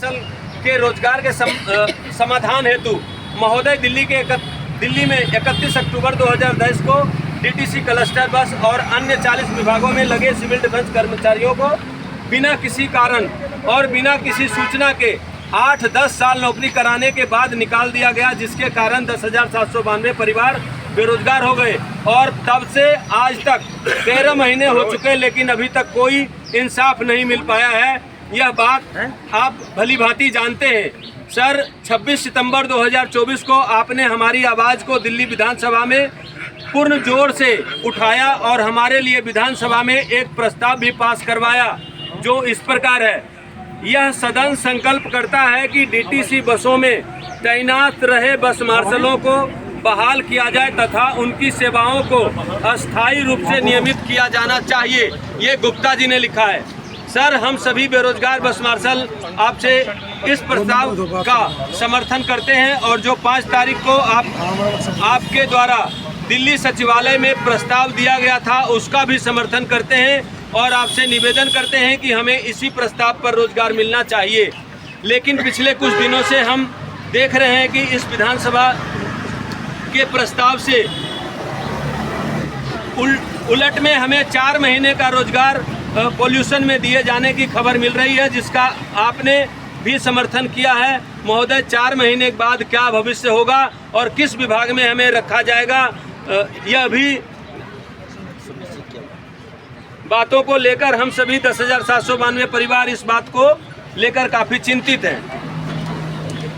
के रोजगार के समाधान हेतु महोदय दिल्ली में 31 अक्टूबर 2010 को डीटीसी क्लस्टर बस और अन्य 40 विभागों में लगे सिविल डिफेंस कर्मचारियों को बिना किसी कारण और बिना किसी सूचना के 8-10 साल नौकरी कराने के बाद निकाल दिया गया, जिसके कारण 10,792 परिवार बेरोजगार हो गए। और तब से आज तक 13 महीने हो चुके, लेकिन अभी तक कोई इंसाफ नहीं मिल पाया है। यह बात आप भली भांति जानते हैं। सर, 26 सितंबर 2024 को आपने हमारी आवाज़ को दिल्ली विधानसभा में पूर्ण जोर से उठाया और हमारे लिए विधानसभा में एक प्रस्ताव भी पास करवाया, जो इस प्रकार है। यह सदन संकल्प करता है कि डीटीसी बसों में तैनात रहे बस मार्शलों को बहाल किया जाए तथा उनकी सेवाओं को अस्थायी रूप से नियमित किया जाना चाहिए। ये गुप्ता जी ने लिखा है। सर, हम सभी बेरोजगार बस मार्शल आपसे इस प्रस्ताव का समर्थन करते हैं और जो 5 तारीख को आपके द्वारा दिल्ली सचिवालय में प्रस्ताव दिया गया था उसका भी समर्थन करते हैं और आपसे निवेदन करते हैं कि हमें इसी प्रस्ताव पर रोजगार मिलना चाहिए। लेकिन पिछले कुछ दिनों से हम देख रहे हैं कि इस विधानसभा के प्रस्ताव से उलट में हमें 4 महीने का रोजगार पॉल्यूशन में दिए जाने की खबर मिल रही है, जिसका आपने भी समर्थन किया है। महोदय, 4 महीने के बाद क्या भविष्य होगा और किस विभाग में हमें रखा जाएगा, यह भी बातों को लेकर हम सभी 10,792 परिवार इस बात को लेकर काफ़ी चिंतित हैं।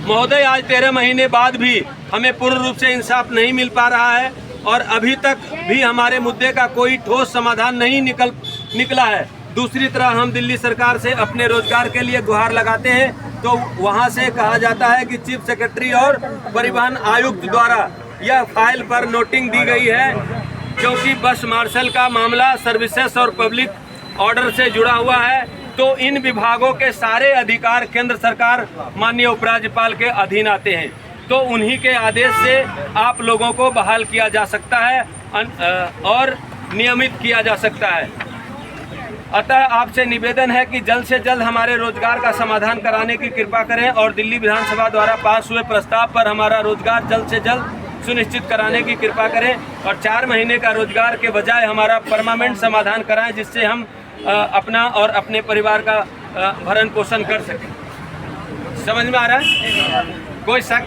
महोदय, आज 13 महीने बाद भी हमें पूर्ण रूप से इंसाफ नहीं मिल पा रहा है और अभी तक भी हमारे मुद्दे का कोई ठोस समाधान नहीं निकला है। दूसरी तरफ हम दिल्ली सरकार से अपने रोजगार के लिए गुहार लगाते हैं तो वहां से कहा जाता है कि चीफ सेक्रेटरी और परिवहन आयुक्त द्वारा यह फाइल पर नोटिंग दी गई है, क्योंकि बस मार्शल का मामला सर्विसेज और पब्लिक ऑर्डर से जुड़ा हुआ है। तो इन विभागों के सारे अधिकार केंद्र सरकार माननीय उपराज्यपाल के अधीन आते हैं, तो उन्हीं के आदेश से आप लोगों को बहाल किया जा सकता है और नियमित किया जा सकता है। अतः आपसे निवेदन है कि जल्द से जल्द हमारे रोजगार का समाधान कराने की कृपा करें और दिल्ली विधानसभा द्वारा पास हुए प्रस्ताव पर हमारा रोजगार जल्द से जल्द सुनिश्चित कराने की कृपा करें और 4 महीने का रोजगार के बजाय हमारा परमानेंट समाधान कराएं, जिससे हम अपना और अपने परिवार का भरण पोषण कर सकें। समझ में आ रहा है? कोई शक